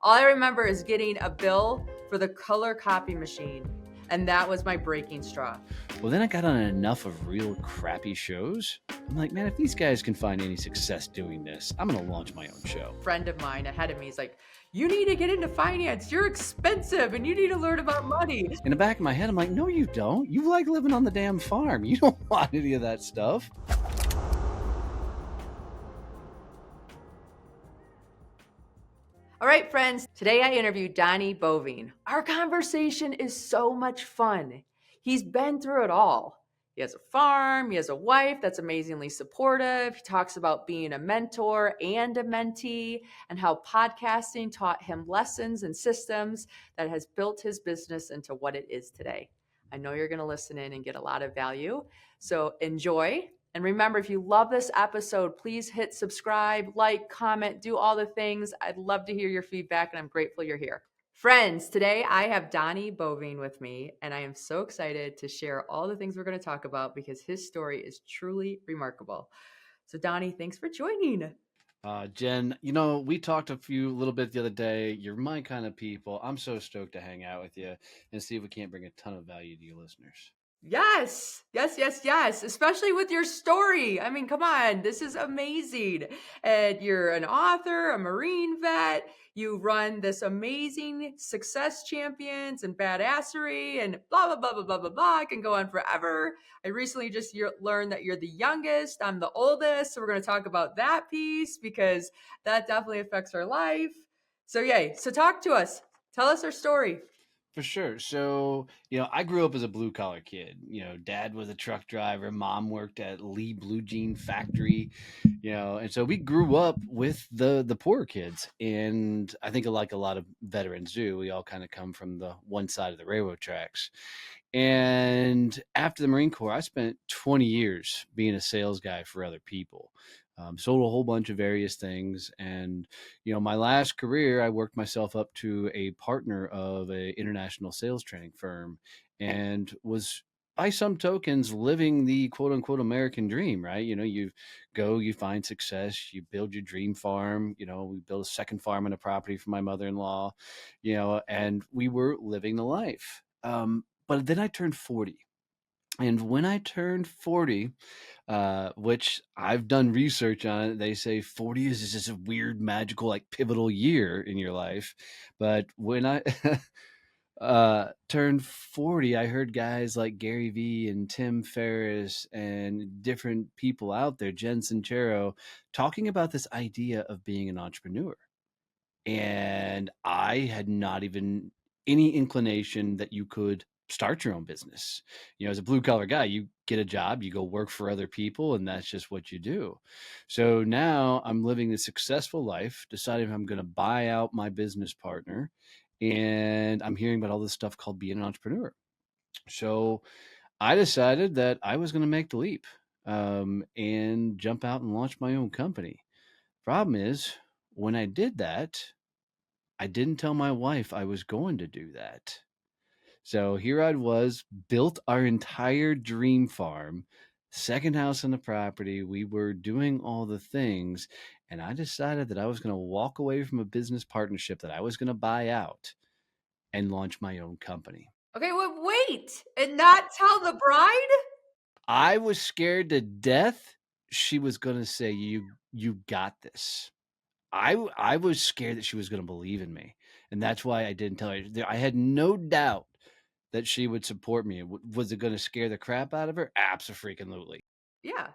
All I remember is getting a bill for the color copy machine, and that was my breaking straw. Well, then I got on enough of real crappy shows. I'm like, man, if these guys can find any success doing this, I'm going to launch my own show. A friend of mine ahead of me is like, you need to get into finance. You're expensive and you need to learn about money. In the back of my head, I'm like, no, you don't. You like living on the damn farm. You don't want any of that stuff. All right, friends, today I interviewed Donnie Boivin. Our conversation is so much fun. He's been through it all. He has a farm, he has a wife that's amazingly supportive. He talks about being a mentor and a mentee and how podcasting taught him lessons and systems that has built his business into what it is today. I know you're going to listen in and get a lot of value. So enjoy. And remember, if you love this episode, please hit subscribe, like, comment, do all the things. I'd love to hear your feedback, and I'm grateful you're here. Friends, today I have Donnie Boivin with me, and I am so excited to share all the things we're going to talk about because his story is truly remarkable. So, Donnie, thanks for joining. Jen, we talked a little bit the other day. You're my kind of people. I'm so stoked to hang out with you and see if we can't bring a ton of value to your listeners. Yes, especially with your story. I mean, come on, this is amazing. And you're an author, a Marine vet. You run this amazing success champions and badassery and blah, blah, blah, blah, blah, blah, blah. I can go on forever. I recently just learned that you're the youngest. I'm the oldest. So we're going to talk about that piece because that definitely affects our life. So yay. So talk to us. Tell us our story. For sure. So, I grew up as a blue collar kid. Dad was a truck driver, mom worked at Lee Blue Jean Factory, and so we grew up with the poor kids. And I think like a lot of veterans do, we all kind of come from the one side of the railroad tracks. And after the Marine Corps, I spent 20 years being a sales guy for other people. Sold a whole bunch of various things. And, my last career, I worked myself up to a partner of an international sales training firm and was by some tokens living the quote unquote American dream, right? You go, you find success, you build your dream farm. We built a second farm on a property for my mother-in-law, and we were living the life. But then I turned 40. And when I turned 40, which I've done research on it, they say 40 is just a weird, magical, like pivotal year in your life. But when I turned 40, I heard guys like Gary Vee and Tim Ferriss and different people out there, Jen Sincero, talking about this idea of being an entrepreneur. And I had not even any inclination that you could start your own business. As a blue collar guy, you get a job, you go work for other people, and that's just what you do. So now I'm living a successful life, deciding if I'm going to buy out my business partner, and I'm hearing about all this stuff called being an entrepreneur. So I decided that I was going to make the leap and jump out and launch my own company. Problem is, when I did that, I didn't tell my wife I was going to do that. So here I was, built our entire dream farm, second house on the property. We were doing all the things. And I decided that I was going to walk away from a business partnership that I was going to buy out and launch my own company. Okay, well, wait, and not tell the bride? I was scared to death she was going to say, you got this. I was scared that she was going to believe in me. And that's why I didn't tell her. I had no doubt that she would support me. Was it going to scare the crap out of her? Absolutely. Yeah,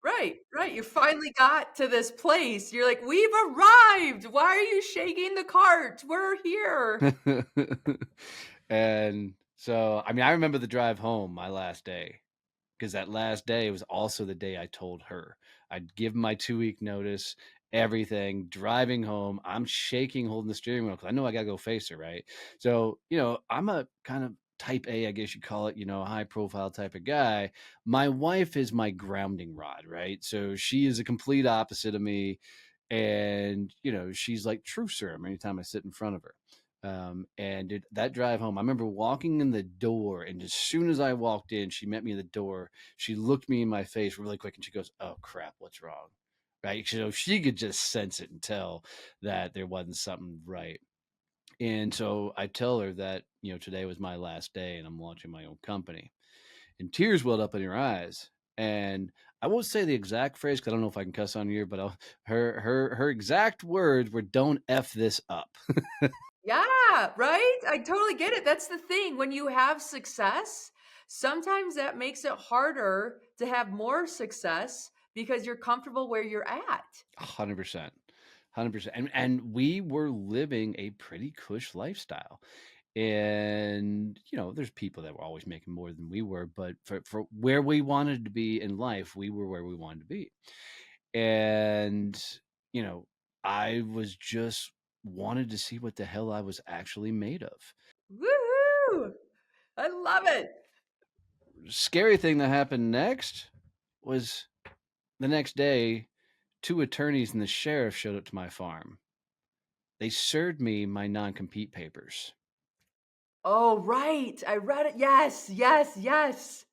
right. You finally got to this place. You're like, we've arrived. Why are you shaking the cart? We're here. And so, I remember the drive home, my last day, because that last day was also the day I told her. I'd give my 2-week notice, everything, driving home. I'm shaking, holding the steering wheel because I know I got to go face her, right? So, I'm a kind of type A, I guess you call it, high profile type of guy. My wife is my grounding rod, right? So she is a complete opposite of me. And, she's like true serum anytime I sit in front of her. And that drive home, I remember walking in the door, and as soon as I walked in, she met me in the door. She looked me in my face really quick, and she goes, "Oh crap, what's wrong?" Right? So she could just sense it and tell that there wasn't something right. And so I tell her that, today was my last day and I'm launching my own company. And tears welled up in her eyes. And I won't say the exact phrase because I don't know if I can cuss on here, but her exact words were, "Don't f this up." Yeah, right? I totally get it. That's the thing. When you have success, sometimes that makes it harder to have more success because you're comfortable where you're at. 100%. 100%. And we were living a pretty cush lifestyle. And there's people that were always making more than we were, but for where we wanted to be in life, we were where we wanted to be. And you know I was just wanted to see what the hell I was actually made of. Woohoo! I love it. Scary thing that happened next was the next day, two attorneys and the sheriff showed up to my farm. They served me my non-compete papers. Oh, right. I read it. Yes, yes, yes.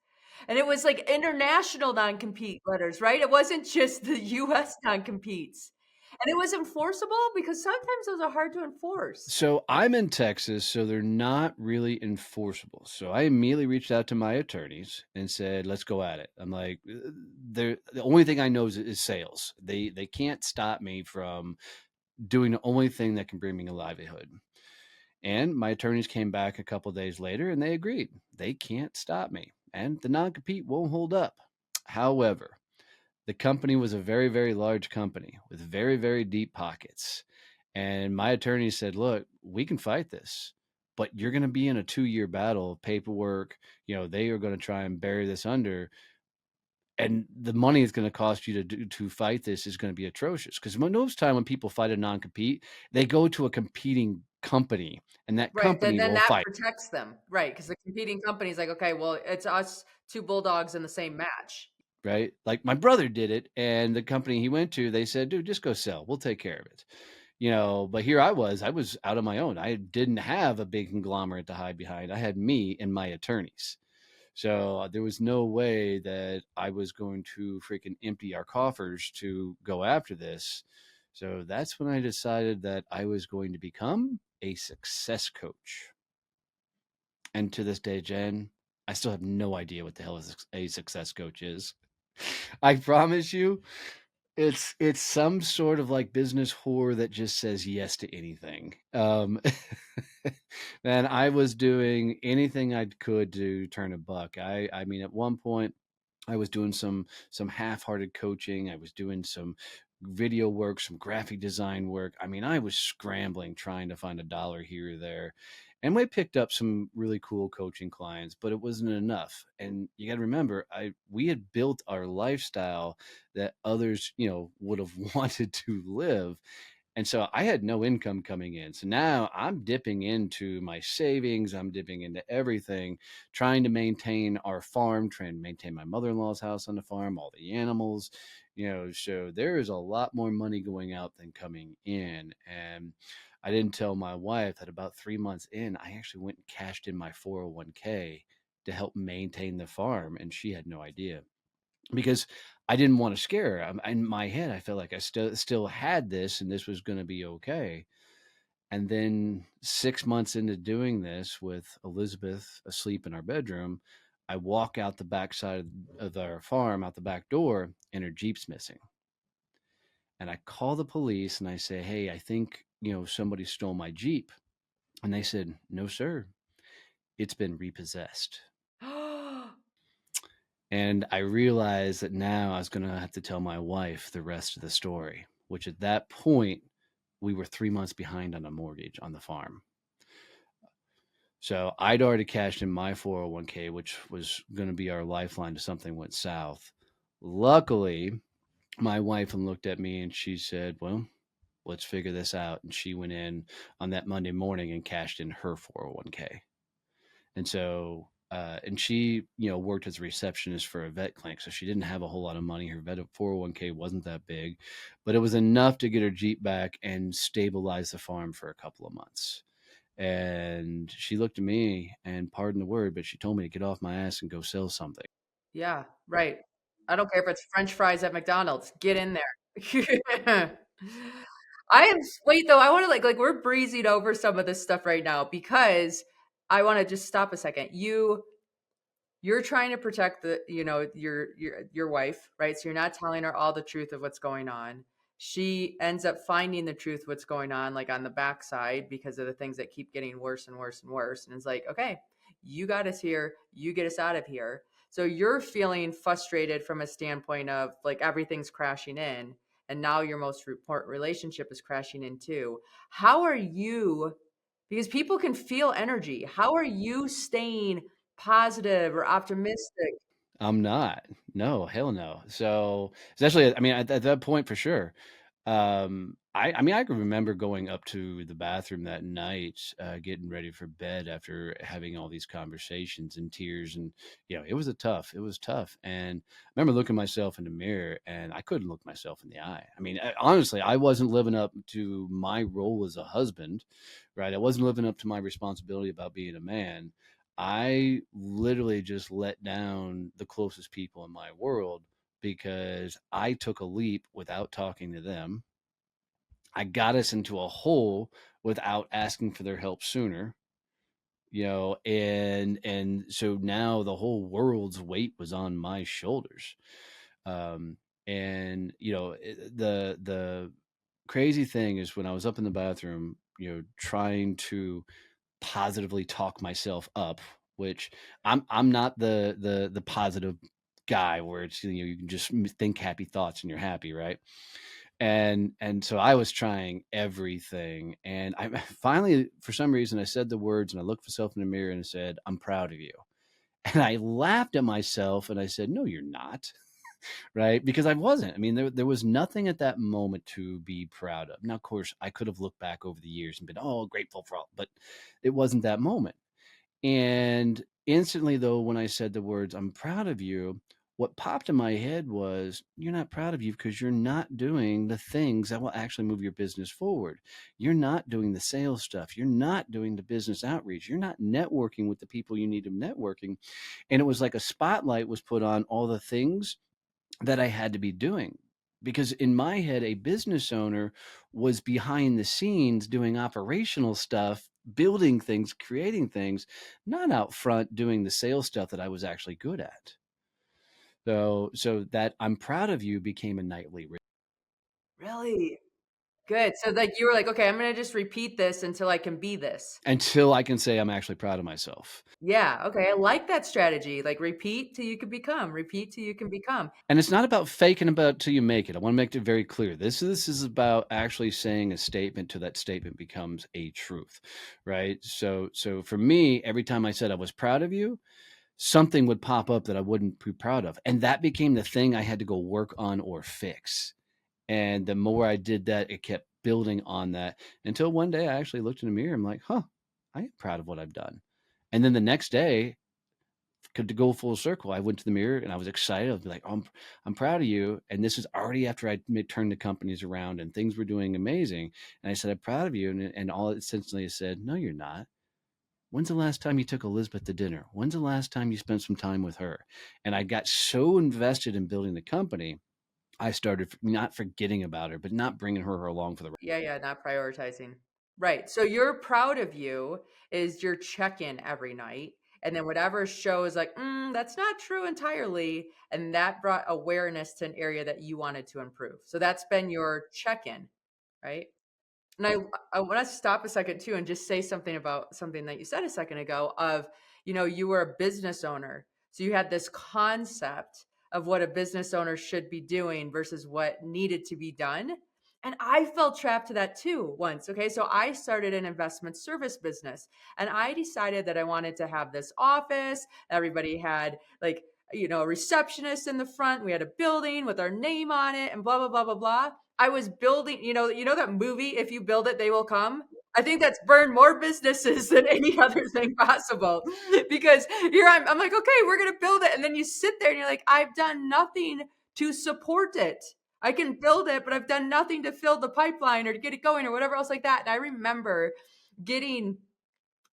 And it was like international non-compete letters, right? It wasn't just the US non-competes. And it was enforceable because sometimes those are hard to enforce. So I'm in Texas, so they're not really enforceable. So I immediately reached out to my attorneys and said, "Let's go at it." I'm like, the only thing I know is sales. They can't stop me from doing the only thing that can bring me a livelihood." And my attorneys came back a couple days later and they agreed they can't stop me and the non compete won't hold up. However, the company was a very, very large company with very, very deep pockets. And my attorney said, "Look, we can fight this, but you're going to be in a 2-year battle of paperwork. They are going to try and bury this under. And the money it's going to cost you to fight this is going to be atrocious." Because most time when people fight a non compete, they go to a competing company and that Right. Then company then will that fight. protects them. Right. Because the competing company's like, okay, well, it's us two bulldogs in the same match. Right? Like my brother did it, and the company he went to, they said, "Dude, just go sell. We'll take care of it." But here I was out on my own. I didn't have a big conglomerate to hide behind. I had me and my attorneys. So there was no way that I was going to freaking empty our coffers to go after this. So that's when I decided that I was going to become a success coach. And to this day, Jen, I still have no idea what the hell a success coach is. I promise you, it's some sort of like business whore that just says yes to anything. Man, I was doing anything I could to turn a buck. I mean, at one point, I was doing some half-hearted coaching. I was doing some video work, some graphic design work. I mean, I was scrambling trying to find a dollar here or there. And we picked up some really cool coaching clients, but it wasn't enough. And you got to remember, we had built our lifestyle that others, would have wanted to live. And so I had no income coming in. So now I'm dipping into my savings. I'm dipping into everything, trying to maintain our farm, trying to maintain my mother-in-law's house on the farm, all the animals, so there is a lot more money going out than coming in. And I didn't tell my wife that about 3 months in, I actually went and cashed in my 401k to help maintain the farm. And she had no idea because I didn't want to scare her. In my head, I felt like I still had this, and this was going to be okay. And then 6 months into doing this, with Elizabeth asleep in our bedroom, I walk out the backside of our farm, out the back door, and her Jeep's missing. And I call the police and I say, "Hey, I think somebody stole my Jeep." And they said, "No, sir, it's been repossessed." And I realized that now I was going to have to tell my wife the rest of the story, which at that point, we were 3 months behind on a mortgage on the farm. So I'd already cashed in my 401k, which was going to be our lifeline to something went south. Luckily, my wife looked at me and she said, "Well, let's figure this out." And she went in on that Monday morning and cashed in her 401k. And so, and she, worked as a receptionist for a vet clinic. So she didn't have a whole lot of money. Her vet 401k wasn't that big, but it was enough to get her Jeep back and stabilize the farm for a couple of months. And she looked at me and, pardon the word, but she told me to get off my ass and go sell something. Yeah, right. I don't care if it's French fries at McDonald's. Get in there. wait though, I want to like we're breezing over some of this stuff right now because I want to just stop a second. You're trying to protect the your wife, right? So you're not telling her all the truth of what's going on. She ends up finding the truth what's going on like on the backside because of the things that keep getting worse and worse and worse, and it's like, okay, you got us here, you get us out of here. So you're feeling frustrated from a standpoint of like everything's crashing in, and now your most important relationship is crashing in too. How are you, because people can feel energy, how are you staying positive or optimistic? I'm not. No, hell no. So, especially, I mean, at that point for sure. I mean, I can remember going up to the bathroom that night, getting ready for bed after having all these conversations and tears, and it was tough. And I remember looking myself in the mirror, and I couldn't look myself in the eye. I mean, honestly, I wasn't living up to my role as a husband, right? I wasn't living up to my responsibility about being a man. I literally just let down the closest people in my world because I took a leap without talking to them. I got us into a hole without asking for their help sooner, and so now the whole world's weight was on my shoulders. Um, and the crazy thing is when I was up in the bathroom, trying to positively talk myself up, which I'm not the positive guy where it's you can just think happy thoughts and you're happy, right? And so I was trying everything, and I finally, for some reason, I said the words, and I looked myself in the mirror and I said, "I'm proud of you." And I laughed at myself and I said, "No, you're not." Right? Because I wasn't. I mean, there was nothing at that moment to be proud of. Now, of course, I could have looked back over the years and been, oh, grateful for all, but it wasn't that moment. And instantly, though, when I said the words, "I'm proud of you," what popped in my head was, you're not proud of you because you're not doing the things that will actually move your business forward. You're not doing the sales stuff. You're not doing the business outreach. You're not networking with the people you need to networking. And it was like a spotlight was put on all the things that I had to be doing. Because in my head, a business owner was behind the scenes doing operational stuff, building things, creating things, not out front doing the sales stuff that I was actually good at. So that "I'm proud of you" became a nightly Really? Good. So like you were like, okay, I'm gonna just repeat this until I can be this. until I can say I'm actually proud of myself. Yeah, okay. I like that strategy. Like repeat till you can become, repeat till you can become. And it's not about faking about till you make it. I want to make it very clear. This is about actually saying a statement till that statement becomes a truth, right? So for me, every time I said I was proud of you, something would pop up that I wouldn't be proud of. And that became the thing I had to go work on or fix. And the more I did that, it kept building on that until one day I actually looked in the mirror. I'm like, huh, I am proud of what I've done. And then the next day, to go full circle, I went to the mirror and I was excited. I was like, oh, I'm proud of you. And this is already after I turned the companies around and things were doing amazing. And I said, I'm proud of you. And all it essentially said, no, you're not. When's the last time you took Elizabeth to dinner? When's the last time you spent some time with her? And I got so invested in building the company, I started not forgetting about her, but not bringing her along for the ride. Yeah, yeah, not prioritizing. Right. So you're proud of you is your check-in every night. And then whatever shows like, that's not true entirely. And that brought awareness to an area that you wanted to improve. So that's been your check-in, right? And I want to stop a second too and just say something about something that you said a second ago of, you were a business owner. So you had this concept of what a business owner should be doing versus what needed to be done. And I fell trapped to that too once. Okay. So I started an investment service business and I decided that I wanted to have this office. Everybody had like, a receptionist in the front. We had a building with our name on it and blah, blah, blah, blah, blah. I was building, that movie, If You Build It, They Will Come. I think that's burned more businesses than any other thing possible. Because here I'm like, okay, we're gonna build it. And then you sit there and you're like, I've done nothing to support it. I can build it, but I've done nothing to fill the pipeline or to get it going or whatever else like that. And I remember getting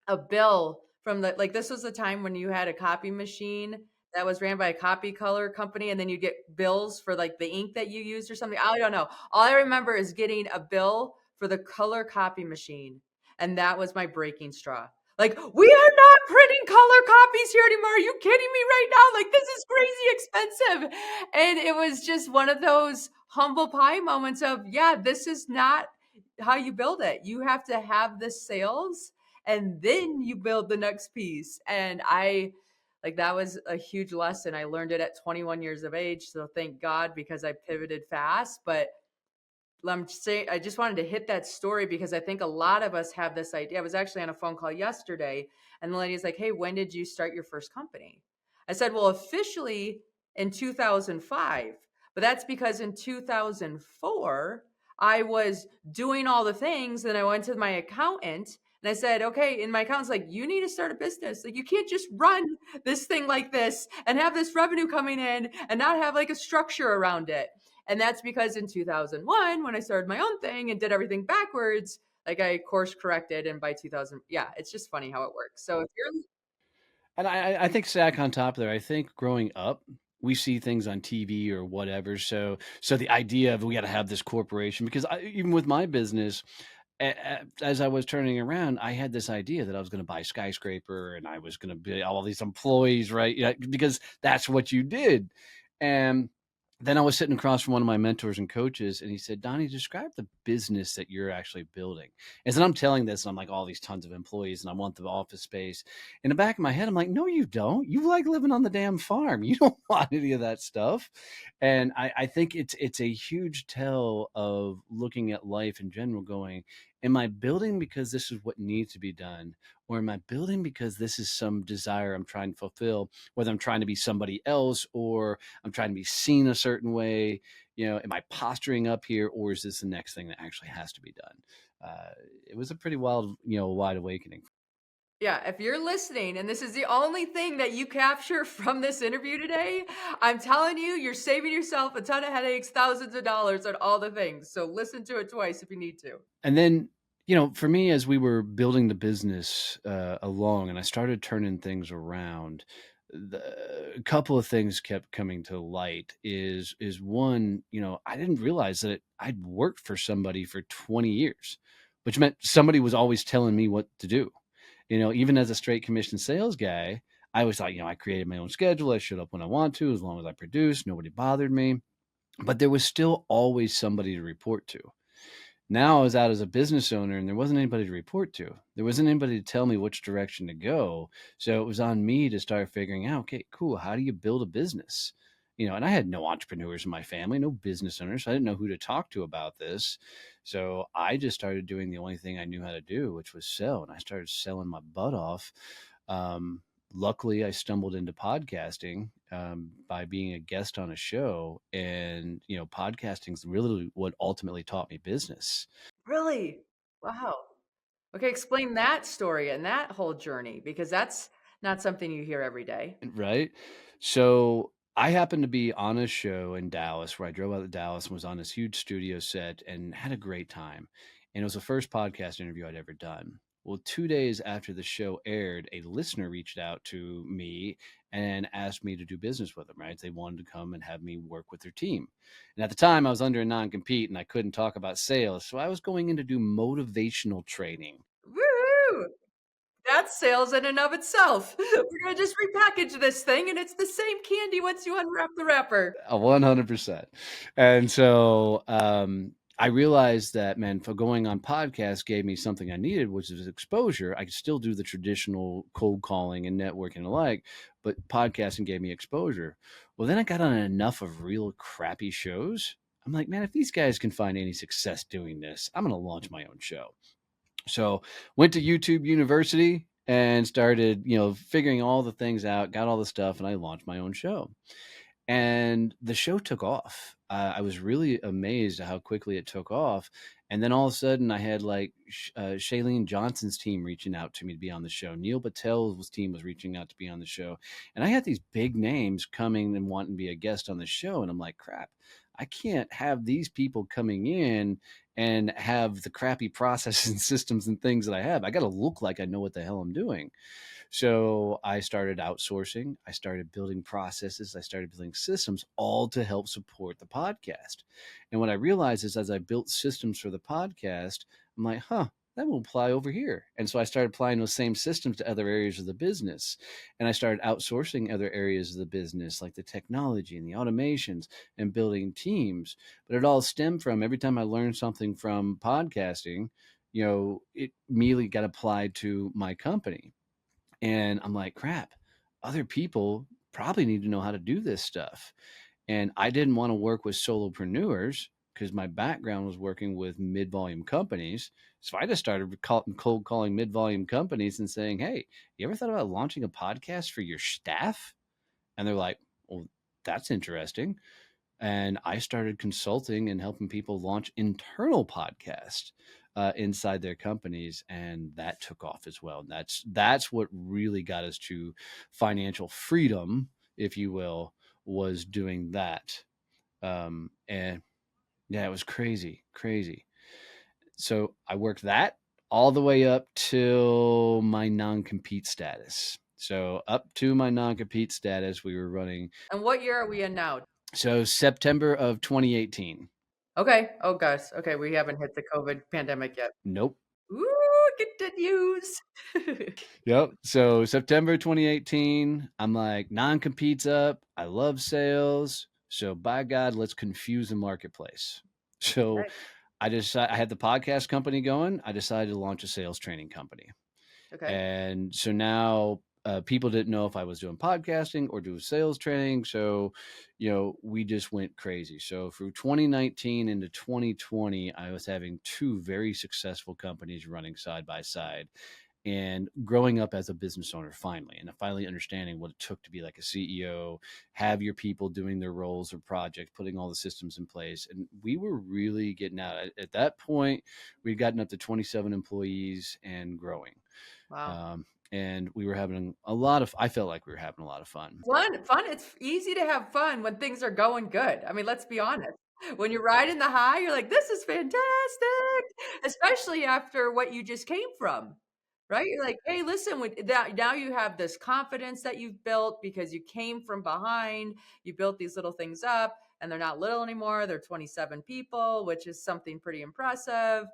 a bill from this was the time when you had a copy machine that was ran by a copy color company, and then you get bills for like the ink that you used or something. I don't know. All I remember is getting a bill for the color copy machine. And that was my breaking straw. Like, we are not printing color copies here anymore. Are you kidding me right now? Like, this is crazy expensive. And it was just one of those humble pie moments of, yeah, this is not how you build it. You have to have the sales and then you build the next piece. And that was a huge lesson. I learned it at 21 years of age. So thank God, because I pivoted fast. But I'm saying, I just wanted to hit that story because I think a lot of us have this idea. I was actually on a phone call yesterday, and the lady's like, "Hey, when did you start your first company?" I said, "Well, officially in 2005, but that's because in 2004, I was doing all the things. Then I went to my accountant and I said, okay, and my accountant's like, you need to start a business. Like, you can't just run this thing like this and have this revenue coming in and not have like a structure around it." And that's because in 2001, when I started my own thing and did everything backwards, like I course corrected. And by 2000, yeah, it's just funny how it works. So if you're, And I think stack on top of there, I think growing up, we see things on TV or whatever. So the idea of we got to have this corporation, because even with my business, as I was turning around, I had this idea that I was going to buy a skyscraper and I was going to be all these employees, right? Yeah, because that's what you did. And then I was sitting across from one of my mentors and coaches, and he said, "Donnie, describe the business that you're actually building." And so I'm telling this, and I'm like, all these tons of employees, and I want the office space. In the back of my head, I'm like, no, you don't. You like living on the damn farm. You don't want any of that stuff. And I think it's a huge tell of looking at life in general, going, am I building because this is what needs to be done? Or am I building because this is some desire I'm trying to fulfill, whether I'm trying to be somebody else or I'm trying to be seen a certain way? Am I posturing up here, or is this the next thing that actually has to be done? It was a pretty wild, wide awakening. yeah, if you're listening and this is the only thing that you capture from this interview today, I'm telling you, you're saving yourself a ton of headaches, thousands of dollars on all the things. So listen to it twice if you need to. And then, for me, as we were building the business along, and I started turning things around, a couple of things kept coming to light. Is one, I didn't realize that I'd worked for somebody for 20 years, which meant somebody was always telling me what to do. Even as a straight commission sales guy, I always thought, I created my own schedule. I showed up when I want to, as long as I produced, nobody bothered me. But there was still always somebody to report to. Now I was out as a business owner and there wasn't anybody to report to. There wasn't anybody to tell me which direction to go. So it was on me to start figuring out, okay, cool, how do you build a business? And I had no entrepreneurs in my family, no business owners. So I didn't know who to talk to about this. So I just started doing the only thing I knew how to do, which was sell. And I started selling my butt off. Um, Luckily, I stumbled into podcasting by being a guest on a show, and podcasting is really what ultimately taught me business. Really? Wow. Okay, explain that story and that whole journey because that's not something you hear every day. Right? So I happened to be on a show in Dallas where I drove out to Dallas and was on this huge studio set and had a great time. And it was the first podcast interview I'd ever done. Well, 2 days after the show aired, a listener reached out to me and asked me to do business with them, right? They wanted to come and have me work with their team. And at the time, I was under a non-compete and I couldn't talk about sales. So I was going in to do motivational training. Woo! That's sales in and of itself. We're gonna just repackage this thing, and it's the same candy once you unwrap the wrapper. 100%. And so I realized that, man, for going on podcasts gave me something I needed, which is exposure. I could still do the traditional cold calling and networking alike, but podcasting gave me exposure. Well, then I got on enough of real crappy shows. I'm like, man, if these guys can find any success doing this, I'm going to launch my own show. So went to YouTube University and started, figuring all the things out, got all the stuff, and I launched my own show. And the show took off. I was really amazed at how quickly it took off. And then all of a sudden, I had like Shailene Johnson's team reaching out to me to be on the show. Neil Patel's team was reaching out to be on the show. And I had these big names coming and wanting to be a guest on the show. And I'm like, crap, I can't have these people coming in and have the crappy processes and systems and things that I have. I got to look like I know what the hell I'm doing. So I started outsourcing. I started building processes. I started building systems, all to help support the podcast. And what I realized is, as I built systems for the podcast, I'm like, that will apply over here. And so I started applying those same systems to other areas of the business. And I started outsourcing other areas of the business, like the technology and the automations and building teams. But it all stemmed from, every time I learned something from podcasting, it immediately got applied to my company. And I'm like, crap, other people probably need to know how to do this stuff. And I didn't want to work with solopreneurs because my background was working with mid-volume companies. So I just started cold calling mid-volume companies and saying, hey, you ever thought about launching a podcast for your staff? And they're like, well, that's interesting. And I started consulting and helping people launch internal podcasts inside their companies, and that took off as well. And that's what really got us to financial freedom, if you will, was doing that. And yeah, it was crazy. So I worked that all the way up till my non-compete status. So up to my non-compete status, we were running. And what year are we in now? So September of 2018. Okay. Oh gosh. Okay, we haven't hit the COVID pandemic yet. Nope. Ooh, get the news. Yep. So September 2018, I'm like, non-compete's up. I love sales. So by God, let's confuse the marketplace. So Okay. I had the podcast company going. I decided to launch a sales training company. Okay. And so now people didn't know if I was doing podcasting or doing sales training. So, we just went crazy. So through 2019 into 2020, I was having two very successful companies running side by side and growing up as a business owner finally, and finally understanding what it took to be like a CEO, have your people doing their roles or projects, putting all the systems in place. And we were really getting out. At that point, we'd gotten up to 27 employees and growing. Wow. And we were having I felt like we were having a lot of fun. Fun. It's easy to have fun when things are going good. I mean, let's be honest. When you're riding the high, you're like, this is fantastic. Especially after what you just came from, right? You're like, hey, listen, with that, now you have this confidence that you've built because you came from behind. You built these little things up, and they're not little anymore. They're 27 people, which is something pretty impressive.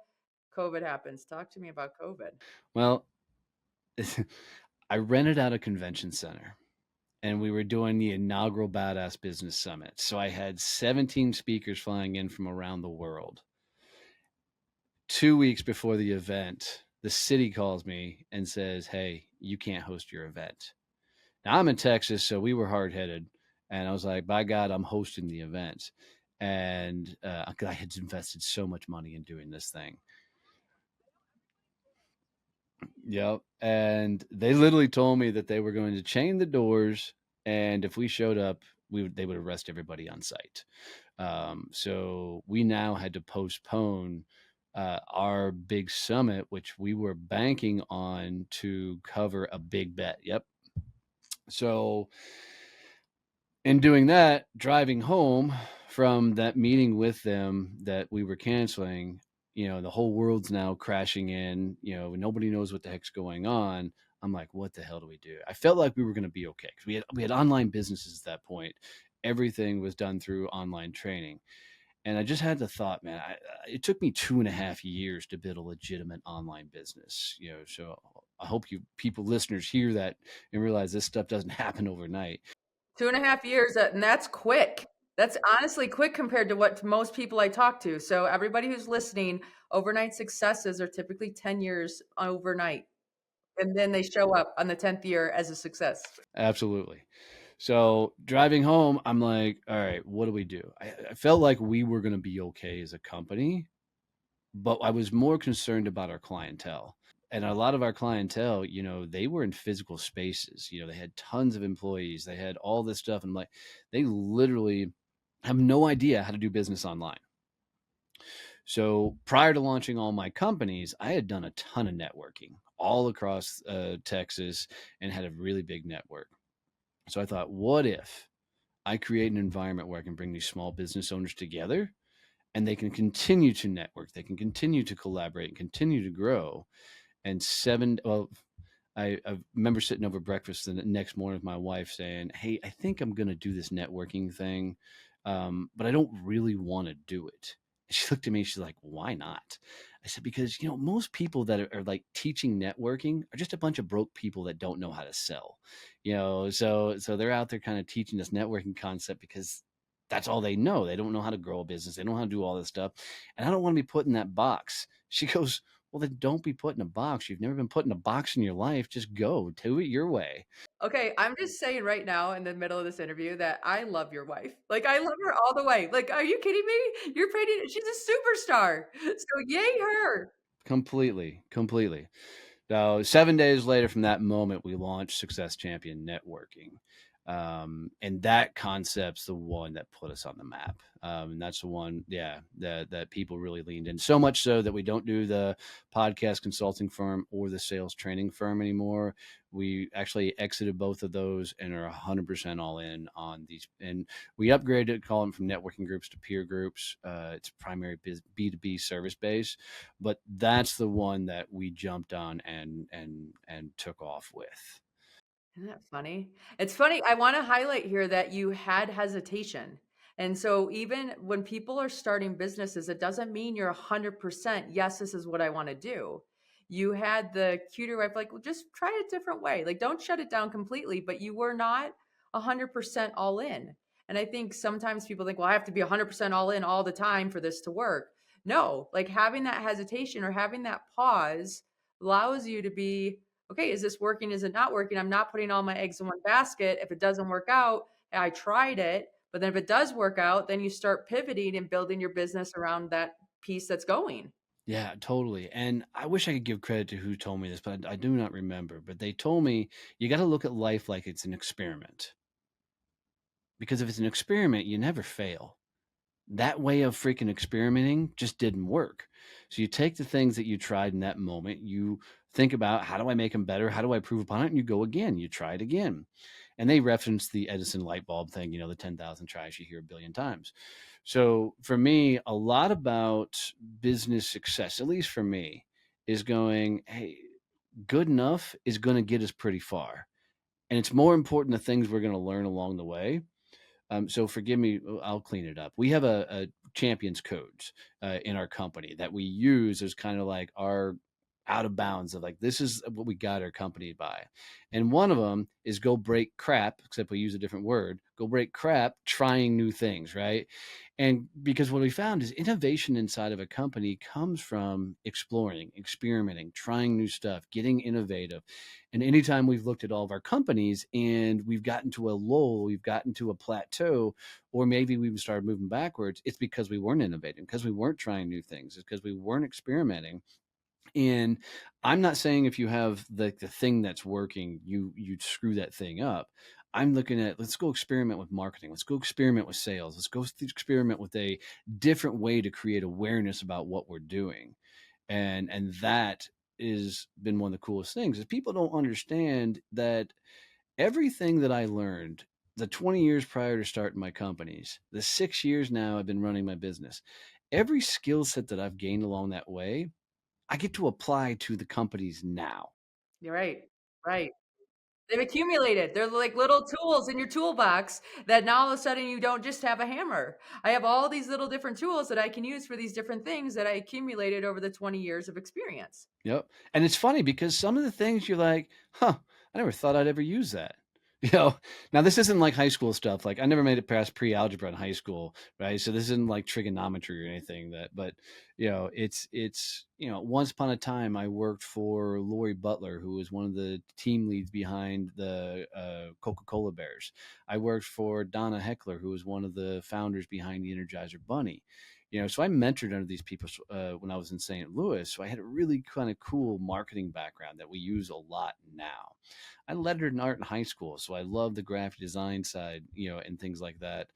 COVID happens. Talk to me about COVID. Well, I rented out a convention center, and we were doing the inaugural Badass Business Summit. So I had 17 speakers flying in from around the world. 2 weeks before the event, the city calls me and says, hey, you can't host your event. Now, I'm in Texas, so we were hard-headed. And I was like, by God, I'm hosting the event. And I had invested so much money in doing this thing. Yep. And they literally told me that they were going to chain the doors, and if we showed up, they would arrest everybody on site. So we now had to postpone our big summit, which we were banking on to cover a big bet. Yep. So in doing that, driving home from that meeting with them that we were canceling, the whole world's now crashing in, nobody knows what the heck's going on. I'm like, what the hell do we do? I felt like we were going to be okay because we had online businesses at that point. Everything was done through online training. And I just had the thought, man, it took me 2.5 years to build a legitimate online business, so I hope listeners hear that and realize this stuff doesn't happen overnight. 2.5 years, and that's quick. That's honestly quick compared to what most people I talk to. So everybody who's listening, overnight successes are typically 10 years overnight. And then they show up on the 10th year as a success. Absolutely. So driving home, I'm like, all right, what do we do? I felt like we were going to be okay as a company, but I was more concerned about our clientele. And a lot of our clientele, they were in physical spaces. They had tons of employees. They had all this stuff. And like, they literally have no idea how to do business online. So prior to launching all my companies, I had done a ton of networking all across Texas and had a really big network. So I thought, what if I create an environment where I can bring these small business owners together and they can continue to network, they can continue to collaborate and continue to grow. And I remember sitting over breakfast the next morning with my wife saying, "Hey, I think I'm going to do this networking thing, but I don't really want to do it." And she looked at me. She's like, "Why not?" I said, "Because most people that are like teaching networking are just a bunch of broke people that don't know how to sell. So they're out there kind of teaching this networking concept because that's all they know. They don't know how to grow a business. They don't know how to do all this stuff, and I don't want to be put in that box." She goes, "Well, then don't be put in a box. You've never been put in a box in your life. Just go do it your way." Okay, I'm just saying right now in the middle of this interview that I love your wife. Like, I love her all the way. Like, are you kidding me? You're pretty she's a superstar. So yay her. Completely, completely. So 7 days later from that moment, we launched Success Champion Networking. And that concept's the one that put us on the map. And that's the one, yeah, that people really leaned in. So much so that we don't do the podcast consulting firm or the sales training firm anymore. We actually exited both of those and are 100% all in on these. And we upgraded, call them from networking groups to peer groups. It's primary B2B service base, but that's the one that we jumped on and took off with. Isn't that funny? It's funny. I want to highlight here that you had hesitation. And so even when people are starting businesses, it doesn't mean you're 100%, yes, this is what I want to do. You had the cuter wife, like, well, just try a different way. Like, don't shut it down completely, but you were not 100% all in. And I think sometimes people think, well, I have to be 100% all in all the time for this to work. No, like having that hesitation or having that pause allows you to be, okay, is this working? Is it not working? I'm not putting all my eggs in one basket. If it doesn't work out, I tried it. But then if it does work out, then you start pivoting and building your business around that piece that's going. Yeah, totally. And I wish I could give credit to who told me this, but I do not remember. But they told me you got to look at life like it's an experiment. Because if it's an experiment, you never fail. That way of freaking experimenting just didn't work. So you take the things that you tried in that moment, you think about how do I make them better? How do I improve upon it? And you go again, you try it again. And they reference the Edison light bulb thing, the 10,000 tries you hear a billion times. So for me, a lot about business success, at least for me, is going, hey, good enough is going to get us pretty far. And it's more important the things we're going to learn along the way. So forgive me, I'll clean it up. We have a champions codes in our company that we use as kind of like our out of bounds of like, this is what we got our company by. And one of them is go break crap, except we use a different word, go break crap, trying new things, right? And because what we found is innovation inside of a company comes from exploring, experimenting, trying new stuff, getting innovative. And anytime we've looked at all of our companies and we've gotten to a lull, we've gotten to a plateau, or maybe we've started moving backwards, it's because we weren't innovating, because we weren't trying new things, it's because we weren't experimenting. And I'm not saying if you have the thing that's working, you screw that thing up. I'm looking at, let's go experiment with marketing. Let's go experiment with sales. Let's go experiment with a different way to create awareness about what we're doing. And that is been one of the coolest things is people don't understand that everything that I learned the 20 years prior to starting my companies, the 6 years now I've been running my business, every skill set that I've gained along that way, I get to apply to the companies now. You're right. Right. They've accumulated. They're like little tools in your toolbox that now all of a sudden you don't just have a hammer. I have all these little different tools that I can use for these different things that I accumulated over the 20 years of experience. Yep. And it's funny because some of the things you're like, huh, I never thought I'd ever use that. Now this isn't like high school stuff. Like I never made it past pre-algebra in high school, right? So this isn't like trigonometry or anything but once upon a time I worked for Lori Butler, who was one of the team leads behind the Coca-Cola Bears. I worked for Donna Heckler, who was one of the founders behind the Energizer Bunny. So I mentored under these people when I was in St. Louis. So I had a really kind of cool marketing background that we use a lot now. I lettered in art in high school, so I love the graphic design side, and things like that,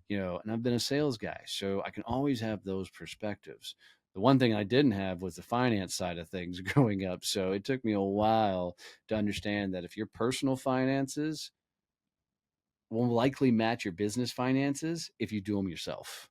and I've been a sales guy, so I can always have those perspectives. The one thing I didn't have was the finance side of things growing up. So it took me a while to understand that if your personal finances will likely match your business finances if you do them yourself.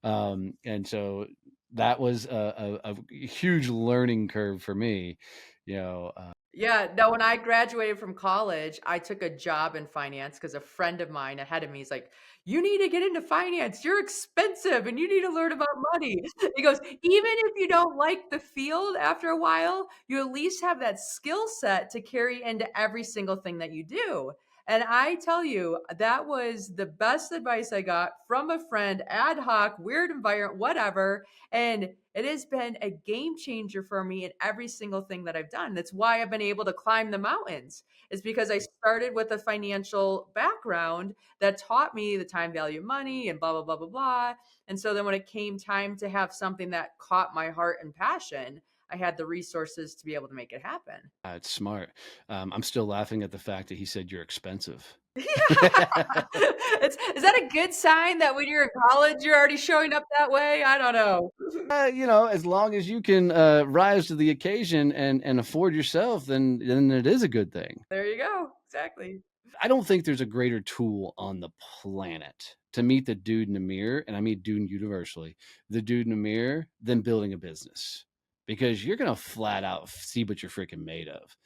And so that was a huge learning curve for me, you know. Yeah, no, when I graduated from college, I took a job in finance because a friend of mine ahead of me is like, "You need to get into finance. You're expensive and you need to learn about money." He goes, "Even if you don't like the field after a while, you at least have that skill set to carry into every single thing that you do." And I tell you, that was the best advice I got from a friend, ad hoc, weird environment, whatever. And it has been a game changer for me in every single thing that I've done. That's why I've been able to climb the mountains, is because I started with a financial background that taught me the time value of money and blah, blah, blah, blah, blah. And so then when it came time to have something that caught my heart and passion, I had the resources to be able to make it happen. It's smart. I'm still laughing at the fact that he said you're expensive. Yeah. Is that a good sign that when you're in college, you're already showing up that way? I don't know. As long as you can rise to the occasion and afford yourself, then it is a good thing. There you go. Exactly. I don't think there's a greater tool on the planet to meet the dude in the mirror, and I mean dude universally, the dude in the mirror, than building a business, because you're gonna flat out see what you're freaking made of.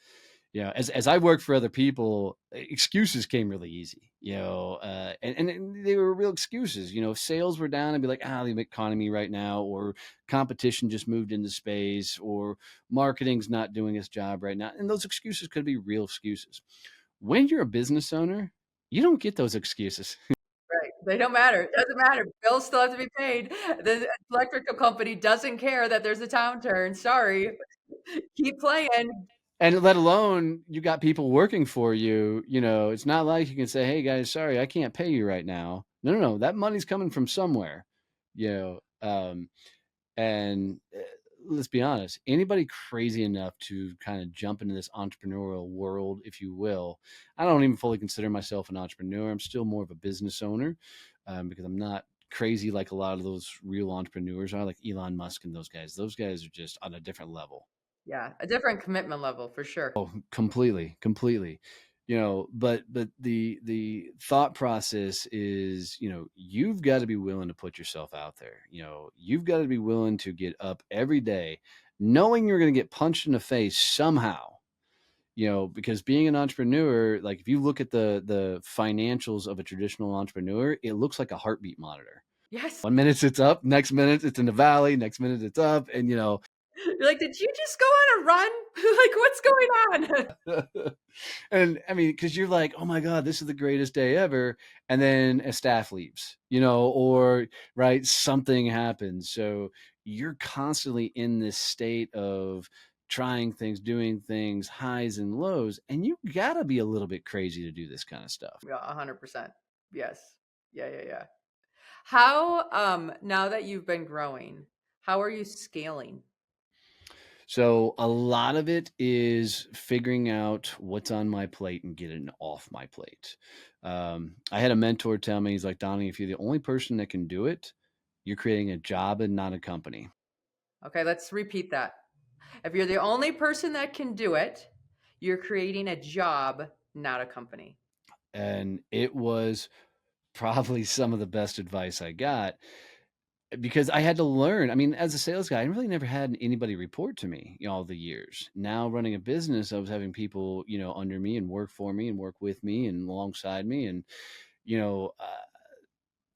As I worked for other people, excuses came really easy. And they were real excuses. If sales were down, I'd be like, the economy right now, or competition just moved into space, or marketing's not doing its job right now. And those excuses could be real excuses. When you're a business owner, you don't get those excuses. Right. They don't matter. It doesn't matter. Bills still have to be paid. The electrical company doesn't care that there's a downturn. Sorry. Keep playing. And let alone you got people working for you. It's not like you can say, hey guys, sorry, I can't pay you right now. No, that money's coming from somewhere. You know, um, and let's be honest, anybody crazy enough to kind of jump into this entrepreneurial world, if you will, I don't even fully consider myself an entrepreneur. I'm still more of a business owner, because I'm not crazy like a lot of those real entrepreneurs are, like Elon Musk and those guys. Those guys are just on a different level. Yeah, a different commitment level for sure. Completely. But the thought process is, you've got to be willing to put yourself out there. You've got to be willing to get up every day knowing you're going to get punched in the face somehow. Because being an entrepreneur, like if you look at the financials of a traditional entrepreneur, it looks like a heartbeat monitor. Yes. 1 minute it's up, next minute it's in the valley, next minute it's up, and You're like, did you just go on a run? Like, what's going on? and I mean, because you're like, oh my God, this is the greatest day ever. And then a staff leaves, or right, something happens. So you're constantly in this state of trying things, doing things, highs and lows. And you got to be a little bit crazy to do this kind of stuff. Yeah, 100%. Yes. Yeah. How, now that you've been growing, how are you scaling? So a lot of it is figuring out what's on my plate and getting off my plate. I had a mentor tell me, he's like, Donnie, if you're the only person that can do it, you're creating a job and not a company. Okay, let's repeat that. If you're the only person that can do it, you're creating a job, not a company. And it was probably some of the best advice I got, because I had to learn. I mean, as a sales guy, I really never had anybody report to me, all the years. Now running a business, I was having people, under me and work for me and work with me and alongside me. And, you know, uh,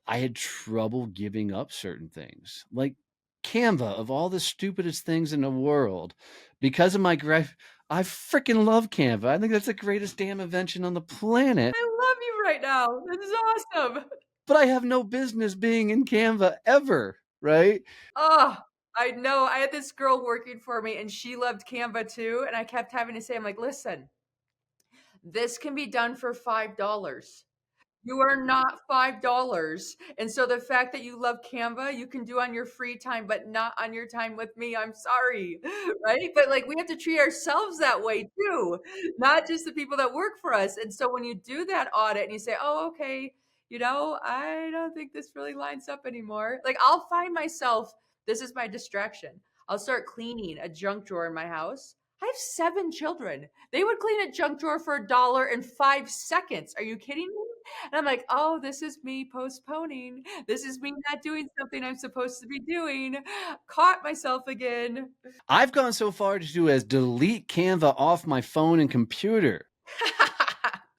I had trouble giving up certain things, like Canva, of all the stupidest things in the world, because of my gripe. I freaking love Canva. I think that's the greatest damn invention on the planet. I love you right now. This is awesome. But I have no business being in Canva ever, right? Oh, I know. I had this girl working for me and she loved Canva too. And I kept having to say, I'm like, listen, this can be done for $5. You are not $5. And so the fact that you love Canva, you can do on your free time, but not on your time with me. I'm sorry. Right. But like we have to treat ourselves that way too, not just the people that work for us. And so when you do that audit and you say, oh, okay, I don't think this really lines up anymore. Like I'll find myself, this is my distraction. I'll start cleaning a junk drawer in my house. I have 7 children. They would clean a junk drawer for $1 in 5 seconds. Are you kidding me? And I'm like, oh, this is me postponing. This is me not doing something I'm supposed to be doing. Caught myself again. I've gone so far to do as delete Canva off my phone and computer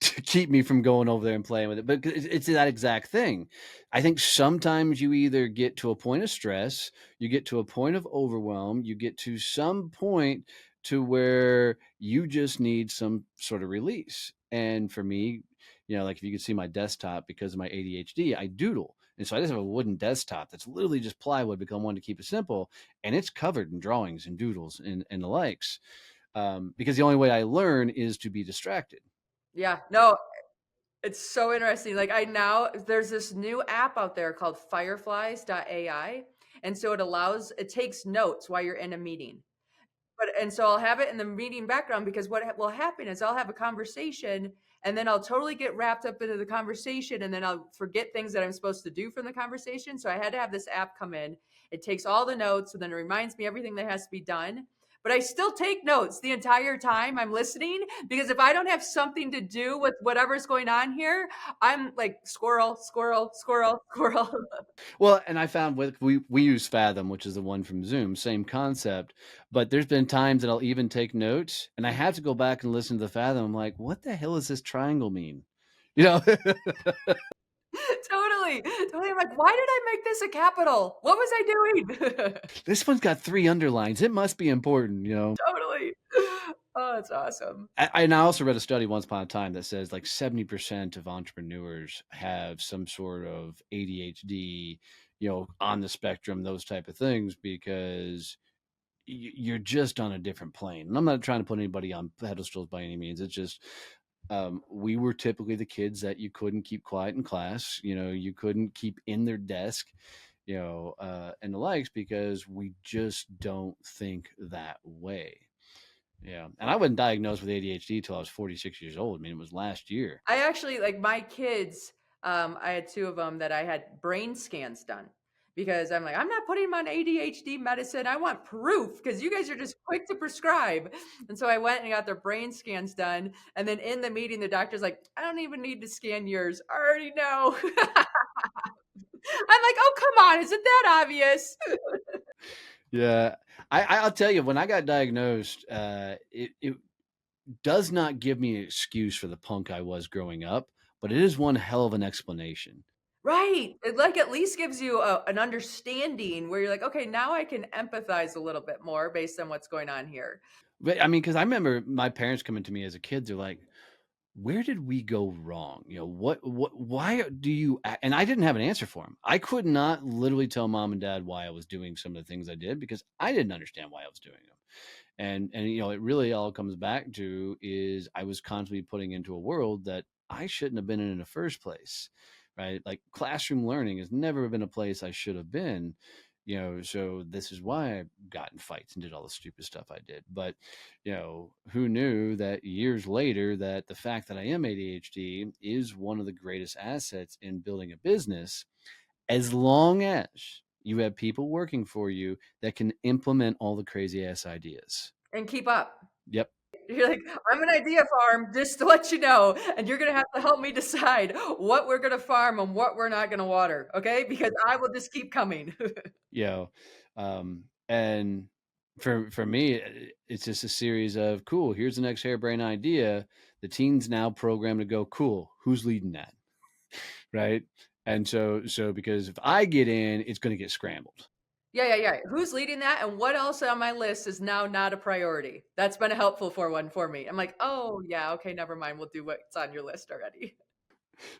to keep me from going over there and playing with it. But it's that exact thing. I think sometimes you either get to a point of stress, you get to a point of overwhelm, you get to some point to where you just need some sort of release. And for me, like if you could see my desktop, because of my ADHD, I doodle. And so I just have a wooden desktop that's literally just plywood, because I wanted to keep it simple. And it's covered in drawings and doodles and the likes. Because the only way I learn is to be distracted. Yeah, no, it's so interesting. Like there's this new app out there called fireflies.ai. And so it takes notes while you're in a meeting. And so I'll have it in the meeting background, because what will happen is I'll have a conversation and then I'll totally get wrapped up into the conversation, and then I'll forget things that I'm supposed to do from the conversation. So I had to have this app come in. It takes all the notes, so then it reminds me everything that has to be done. But I still take notes the entire time I'm listening, because if I don't have something to do with whatever's going on here, I'm like squirrel, squirrel, squirrel, squirrel. Well, and I found we use Fathom, which is the one from Zoom, same concept. But there's been times that I'll even take notes, and I have to go back and listen to the Fathom. I'm like, what the hell does this triangle mean? You know, Totally. Totally. I'm like, why did I make this a capital? What was I doing? this one's got 3 underlines. It must be important. Totally. Oh, that's awesome. And I also read a study once upon a time that says like 70% of entrepreneurs have some sort of ADHD, on the spectrum, those type of things, because you're just on a different plane. And I'm not trying to put anybody on pedestals by any means. It's just we were typically the kids that you couldn't keep quiet in class. You couldn't keep in their desk, and the likes, because we just don't think that way. Yeah. And I wasn't diagnosed with ADHD till I was 46 years old. I mean, it was last year. I actually, like my kids, I had two of them that I had brain scans done, because I'm like, I'm not putting them on ADHD medicine. I want proof, because you guys are just quick to prescribe. And so I went and got their brain scans done. And then in the meeting, the doctor's like, I don't even need to scan yours. I already know. I'm like, oh, come on. Isn't that obvious? Yeah. I'll tell you, when I got diagnosed, it does not give me an excuse for the punk I was growing up, but it is one hell of an explanation. Right. It like at least gives you an understanding where you're like, okay, now I can empathize a little bit more based on what's going on here. But I mean, because I remember my parents coming to me as a kid, they're like, where did we go wrong? Why do you, and I didn't have an answer for them. I could not literally tell mom and dad why I was doing some of the things I did, because I didn't understand why I was doing them. And it really all comes back to is I was constantly putting into a world that I shouldn't have been in the first place, right? Like classroom learning has never been a place I should have been. So this is why I got in fights and did all the stupid stuff I did. But who knew that years later that the fact that I am ADHD is one of the greatest assets in building a business, as long as you have people working for you that can implement all the crazy ass ideas. And keep up. Yep. You're like, I'm an idea farm, just to let you know. And you're going to have to help me decide what we're going to farm and what we're not going to water. Okay. Because I will just keep coming. And for me, it's just a series of cool. Here's the next harebrained idea. The team's now programmed to go, cool. Who's leading that? Right. And so because if I get in, it's going to get scrambled. Yeah. Who's leading that? And what else on my list is now not a priority? That's been a helpful one for me. I'm like, oh, yeah. Okay. Never mind. We'll do what's on your list already.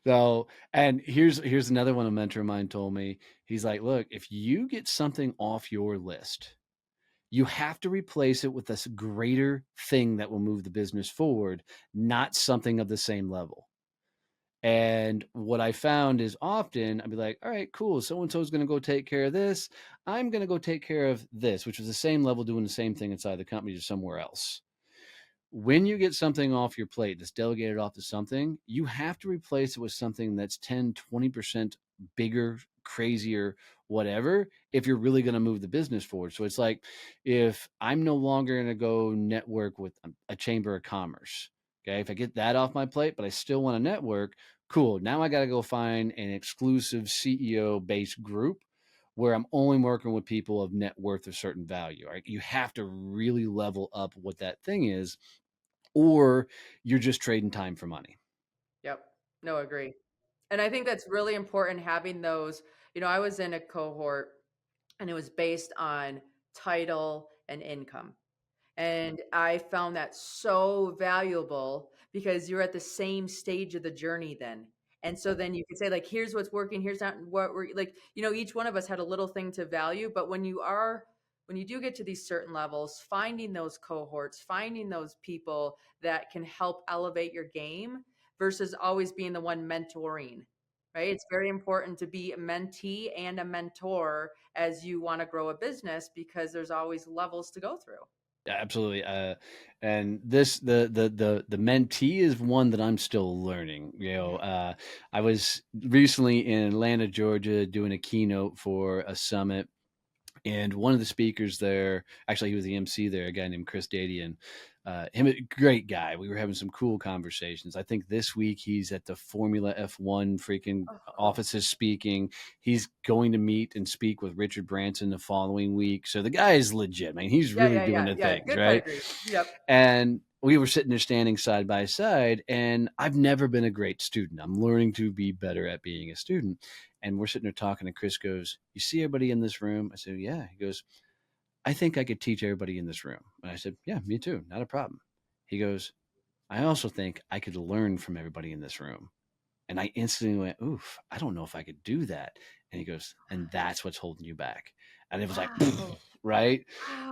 So, and here's another one a mentor of mine told me. He's like, look, if you get something off your list, you have to replace it with this greater thing that will move the business forward, not something of the same level. And what I found is often I'd be like, all right, cool. So-and-so is going to go take care of this. I'm going to go take care of this, which was the same level doing the same thing inside the company, just somewhere else. When you get something off your plate that's delegated off to something, you have to replace it with something that's 10, 20% bigger, crazier, whatever, if you're really going to move the business forward. So it's like, if I'm no longer going to go network with a chamber of commerce, okay, if I get that off my plate, but I still want to network, Cool. Now I got to go find an exclusive CEO based group where I'm only working with people of net worth of certain value. Right? You have to really level up what that thing is, or you're just trading time for money. Yep. No, agree. And I think that's really important having those. I was in a cohort and it was based on title and income. And I found that so valuable because you're at the same stage of the journey then. And so then you can say, like, here's what's working, here's not what we're like, each one of us had a little thing to value. But when you do get to these certain levels, finding those cohorts, finding those people that can help elevate your game versus always being the one mentoring, right? It's very important to be a mentee and a mentor as you want to grow a business because there's always levels to go through. Yeah, absolutely. And this the mentee is one that I'm still learning. I was recently in Atlanta, Georgia, doing a keynote for a summit, and one of the speakers there, actually, he was the MC there, a guy named Chris Dadian. Him, a great guy. We were having some cool conversations. I think this week he's at the Formula F1 freaking Oh, cool. offices speaking. He's going to meet and speak with Richard Branson the following week. So the guy is legit, man. He's Yeah, really yeah, doing yeah, the yeah. things, Good right? pedigree. Yep. And we were sitting there standing side by side, and I've never been a great student. I'm learning to be better at being a student. And we're sitting there talking, and Chris goes, "You see everybody in this room?" I said, "Yeah." He goes, "I think I could teach everybody in this room." And I said, "Yeah, me too. Not a problem." He goes, "I also think I could learn from everybody in this room." And I instantly went, "Oof, I don't know if I could do that." And he goes, "And that's what's holding you back." And it was like, Wow. right?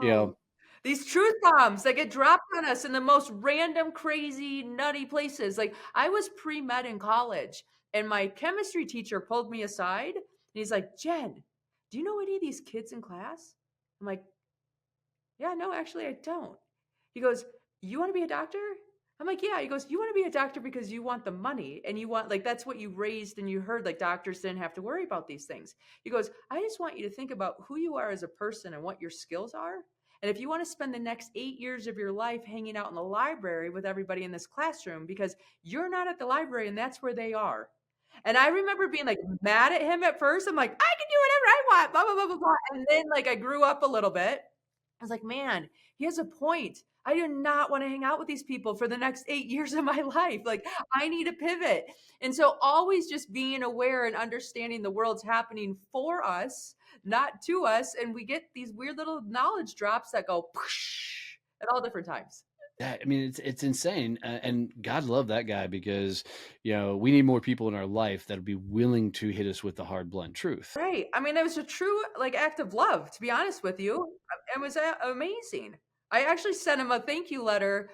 You know, Wow. These truth bombs that get dropped on us in the most random, crazy, nutty places. Like I was pre-med in college and my chemistry teacher pulled me aside and he's like, Jen, do you know any of these kids in class? I'm like, yeah, no, actually I don't. He goes, you want to be a doctor? I'm like, yeah. He goes, you want to be a doctor because you want the money and you want, like, that's what you raised and you heard, like, doctors didn't have to worry about these things. He goes, I just want you to think about who you are as a person and what your skills are. And if you want to spend the next 8 years of your life hanging out in the library with everybody in this classroom because you're not at the library and that's where they are. And I remember being like mad at him at first. I'm like, I can do whatever I want, blah, blah, blah, blah, blah. And then like I grew up a little bit. I was like, man, he has a point. I do not want to hang out with these people for the next 8 years of my life. Like, I need a pivot. And so, always just being aware and understanding the world's happening for us, not to us. And we get these weird little knowledge drops that go at all different times. I mean, it's insane, and God love that guy because we need more people in our life that'll be willing to hit us with the hard, blunt truth. Right. I mean, it was a true like act of love, to be honest with you. It was amazing. I actually sent him a thank you letter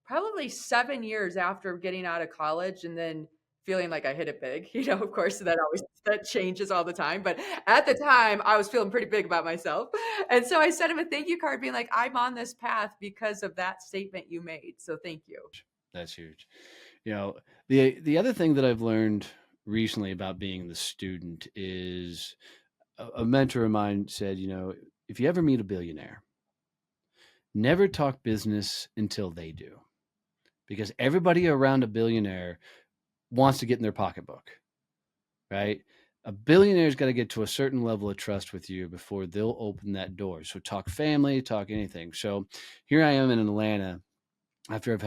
probably 7 years after getting out of college and then feeling like I hit it big. Of course that changes all the time. But at the time I was feeling pretty big about myself. And so I sent him a thank you card being like, I'm on this path because of that statement you made. So thank you. That's huge. The other thing that I've learned recently about being the student is a mentor of mine said, if you ever meet a billionaire, never talk business until they do, because everybody around a billionaire wants to get in their pocketbook, right? A billionaire's got to get to a certain level of trust with you before they'll open that door. So talk family, talk anything. So here I am in Atlanta after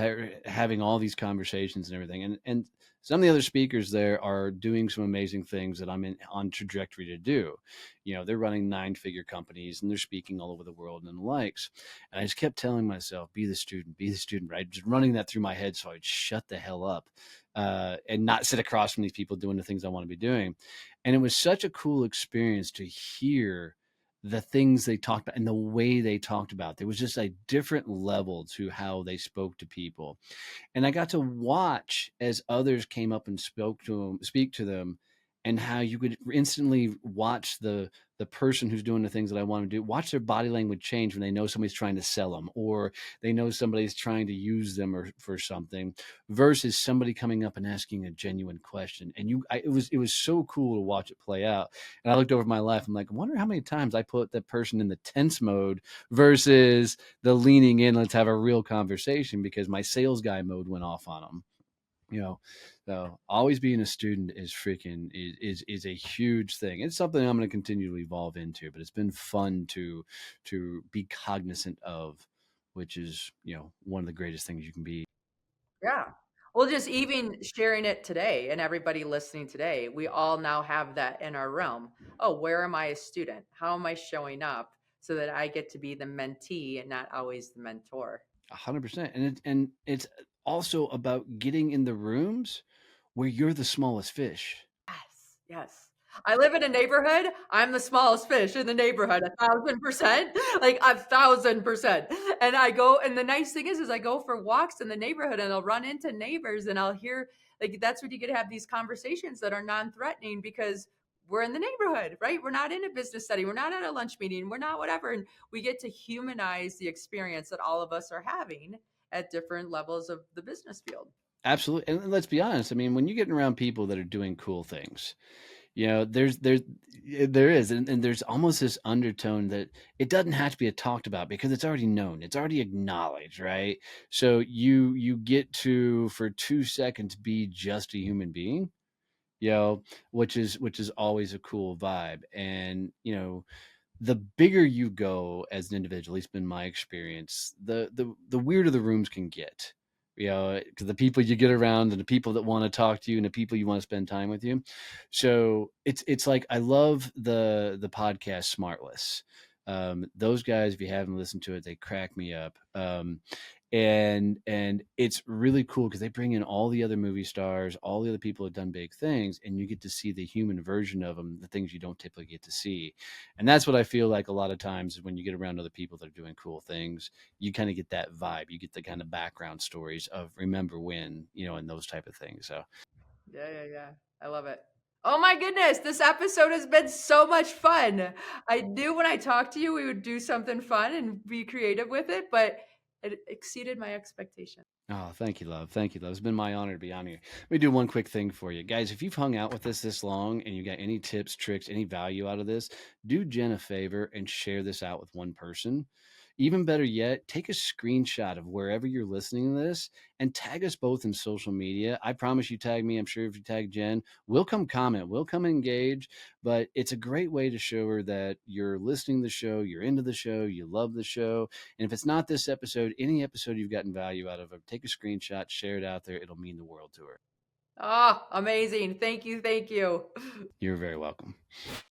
having all these conversations and everything, and some of the other speakers there are doing some amazing things that I'm on trajectory to do. They're running 9-figure companies and they're speaking all over the world and the likes. And I just kept telling myself, be the student, right? Just running that through my head so I'd shut the hell up and not sit across from these people doing the things I want to be doing. And it was such a cool experience to hear the things they talked about and the way they talked about it. There was just a different level to how they spoke to people. And I got to watch as others came up and speak to them, and how you could instantly watch the person who's doing the things that I want to do, watch their body language change when they know somebody's trying to sell them, or they know somebody's trying to use them or for something, versus somebody coming up and asking a genuine question. And it was so cool to watch it play out. And I looked over my life. I'm like, I wonder how many times I put that person in the tense mode versus the leaning in, let's have a real conversation, because my sales guy mode went off on them. you know. So always being a student is freaking is a huge thing. It's something I'm going to continue to evolve into, but it's been fun to be cognizant of, which is, one of the greatest things you can be. Yeah. Well, just even sharing it today and everybody listening today, we all now have that in our realm. Oh, where am I a student? How am I showing up so that I get to be the mentee and not always the mentor? 100%. And it's also about getting in the rooms where you're the smallest fish. Yes, yes. I live in a neighborhood. I'm the smallest fish in the neighborhood, 1,000%, like 1,000%. And I go, and the nice thing is I go for walks in the neighborhood and I'll run into neighbors and I'll hear, like, that's when you get to have these conversations that are non-threatening because we're in the neighborhood, right? We're not in a business setting. We're not at a lunch meeting. We're not whatever. And we get to humanize the experience that all of us are having at different levels of the business field. Absolutely. And let's be honest. I mean, when you're getting around people that are doing cool things, there is, and there's almost this undertone that it doesn't have to be talked about because it's already known, it's already acknowledged, right? So you get to for 2 seconds be just a human being, which is always a cool vibe. And the bigger you go as an individual, at least been my experience, the weirder the rooms can get. Because the people you get around and the people that want to talk to you and the people you want to spend time with you. So it's like I love the podcast Smartless. Those guys, if you haven't listened to it, they crack me up. And it's really cool because they bring in all the other movie stars, all the other people who've done big things, and you get to see the human version of them, the things you don't typically get to see. And that's what I feel like a lot of times when you get around other people that are doing cool things, you kind of get that vibe. You get the kind of background stories of remember when, and those type of things. So Yeah, yeah, yeah. I love it. Oh my goodness, this episode has been so much fun. I knew when I talked to you we would do something fun and be creative with it, but it exceeded my expectation. oh, thank you, love. Thank you, love. It's been my honor to be on here. Let me do one quick thing for you. Guys, if you've hung out with us this long and you got any tips, tricks, any value out of this, do Jen a favor and share this out with one person. Even better yet, take a screenshot of wherever you're listening to this and tag us both in social media. I promise you tag me. I'm sure if you tag Jen, we'll come comment, we'll come engage. But it's a great way to show her that you're listening to the show, you're into the show, you love the show. And if it's not this episode, any episode you've gotten value out of, take a screenshot, share it out there. It'll mean the world to her. Ah, amazing. Thank you. Thank you. You're very welcome.